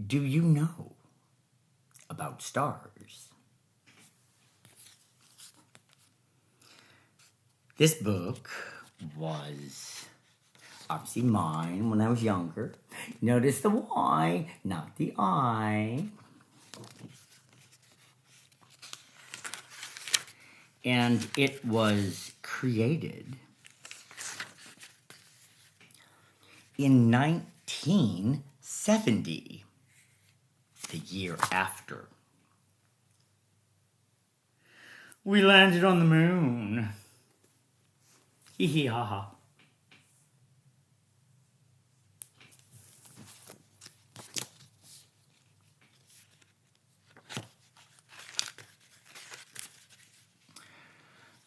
do you know about stars? This book was obviously mine when I was younger. Notice the Y, not the I. And it was created in 1970, the year after we landed on the moon. Hee hee ha ha.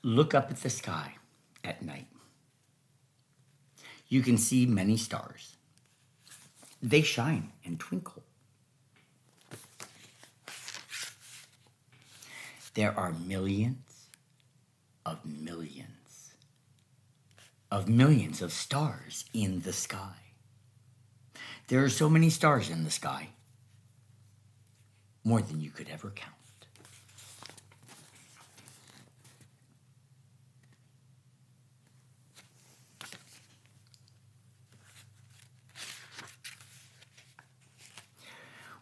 Look up at the sky at night. You can see many stars. They shine and twinkle. There are millions of stars in the sky. There are so many stars in the sky, more than you could ever count.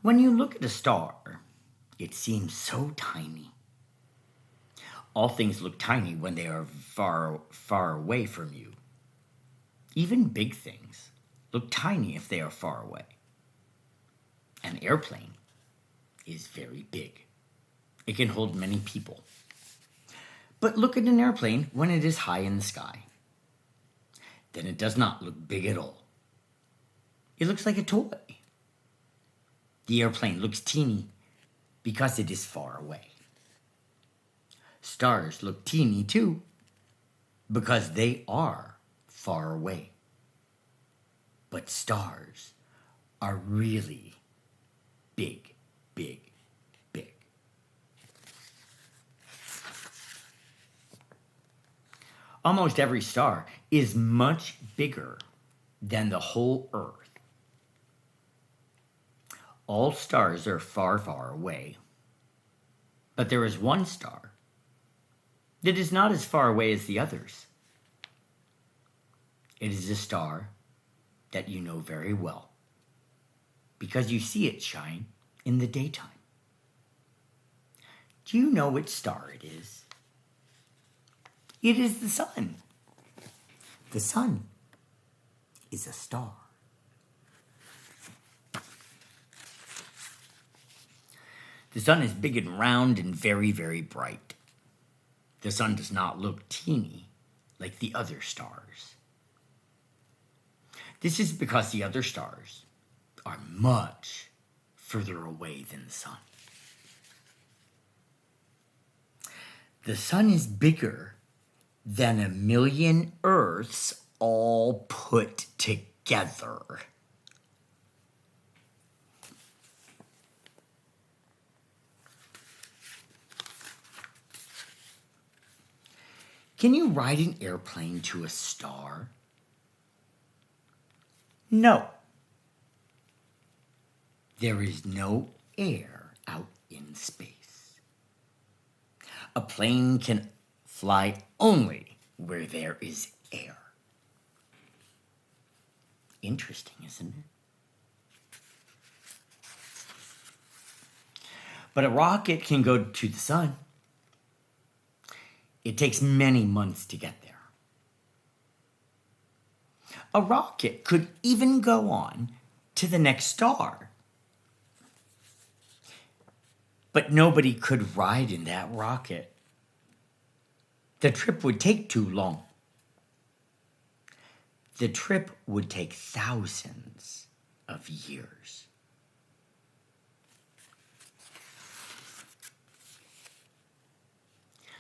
When you look at a star, it seems so tiny. All things look tiny when they are far, far away from you. Even big things look tiny if they are far away. An airplane is very big. It can hold many people. But look at an airplane when it is high in the sky. Then it does not look big at all. It looks like a toy. The airplane looks teeny because it is far away. Stars look teeny too because they are far away. But stars are really big, big, big. Almost every star is much bigger than the whole Earth. All stars are far, far away. But there is one star that is not as far away as the others. It is a star that you know very well because you see it shine in the daytime. Do you know which star it is? It is the sun. The sun is a star. The sun is big and round and very, very bright. The sun does not look teeny like the other stars. This is because the other stars are much further away than the sun. The sun is bigger than 1,000,000 Earths all put together. Can you ride an airplane to a star? No. There is no air out in space. A plane can fly only where there is air. Interesting, isn't it? But a rocket can go to the sun. It takes many months to get there. A rocket could even go on to the next star. But nobody could ride in that rocket. The trip would take too long. The trip would take thousands of years.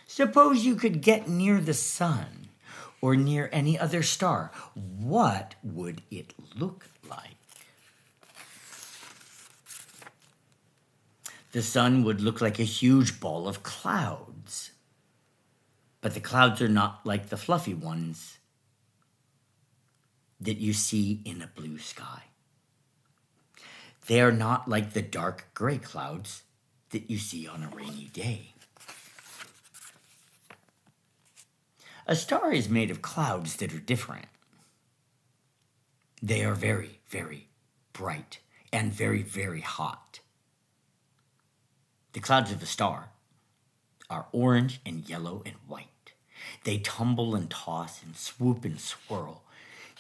Suppose you could get near the sun or near any other star. What would it look like? The sun would look like a huge ball of clouds. But the clouds are not like the fluffy ones that you see in a blue sky. They are not like the dark gray clouds that you see on a rainy day. A star is made of clouds that are different. They are very, very bright and very, very hot. The clouds of a star are orange and yellow and white. They tumble and toss and swoop and swirl.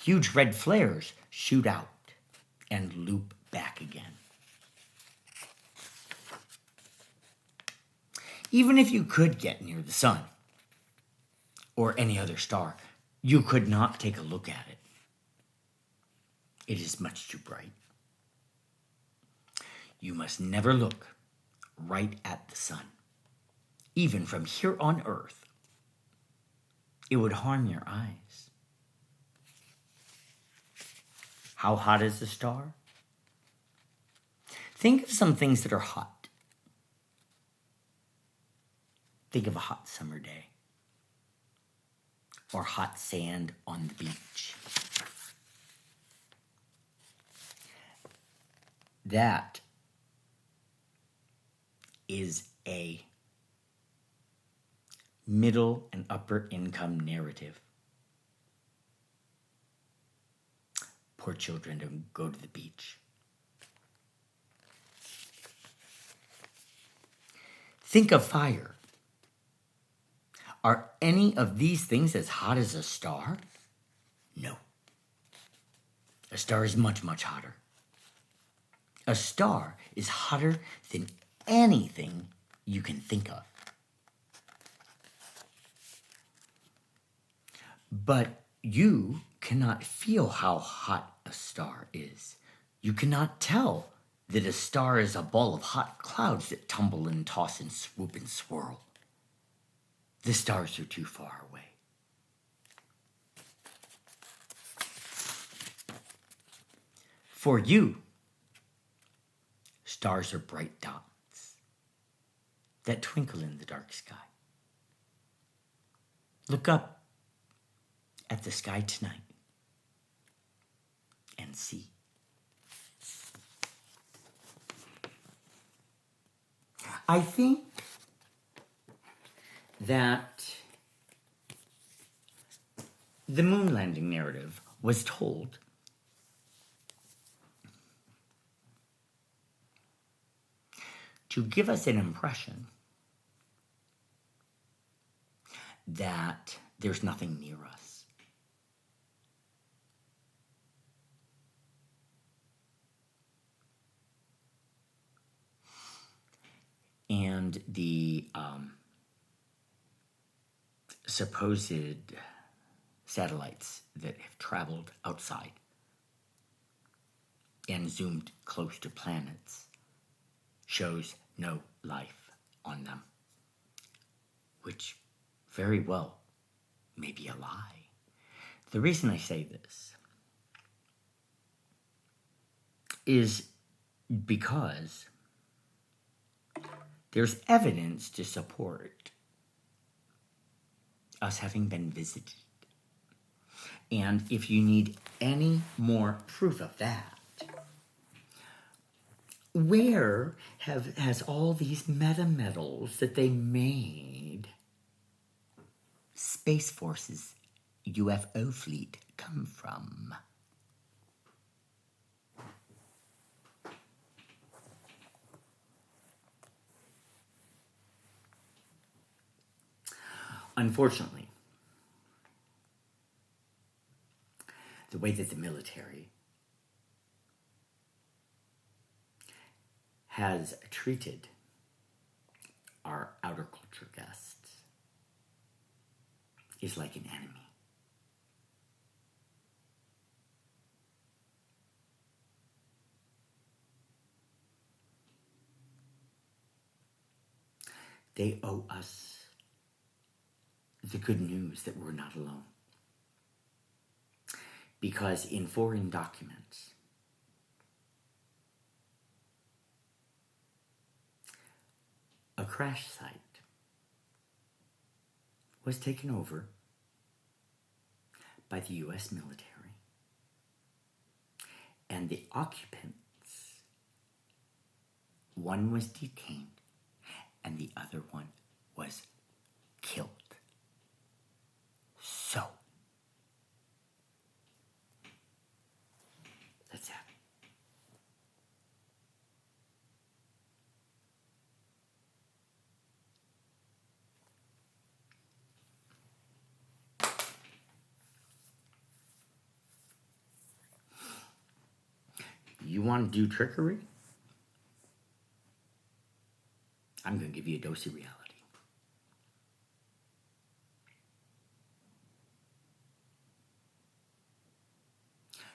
Huge red flares shoot out and loop back again. Even if you could get near the sun or any other star, you could not take a look at it. It is much too bright. You must never look right at the sun, even from here on Earth. It would harm your eyes. How hot is the star? Think of some things that are hot. Think of a hot summer day or hot sand on the beach. That is a middle and upper income narrative. Poor children don't go to the beach. Think of fire. Are any of these things as hot as a star? No. A star is much, much hotter. A star is hotter than anything you can think of. But you cannot feel how hot a star is. You cannot tell that a star is a ball of hot clouds that tumble and toss and swoop and swirl. The stars are too far away. For you, stars are bright dots that twinkle in the dark sky. Look up at the sky tonight and see. I think that the moon landing narrative was told to give us an impression that there's nothing near us. And the supposed satellites that have traveled outside and zoomed close to planets shows no life on them, which very well may be a lie. The reason I say this is because there's evidence to support us having been visited. And if you need any more proof of that, where has all these metametals that they made Space Force's UFO fleet come from? Unfortunately, the way that the military has treated our outer culture guests is like an enemy. They owe us the good news that we're not alone. Because in foreign documents, a crash site was taken over by the U.S. military, and the occupants One was detained, and the other one was killed. So, let's have it. You want to do trickery? I'm going to give you a dose of reality.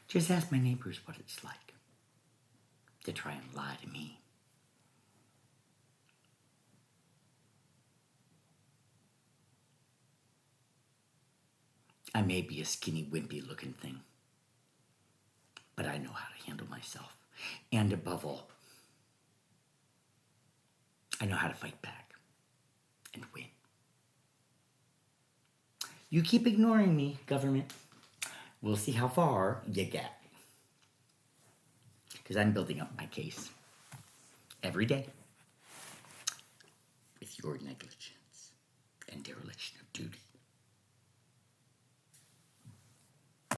Just ask my neighbors what it's like to try and lie to me. I may be a skinny, wimpy looking thing, but I know how to handle myself. And above all, I know how to fight back and win. You keep ignoring me, government. We'll see how far you get. Because I'm building up my case every day with your negligence and dereliction of duty.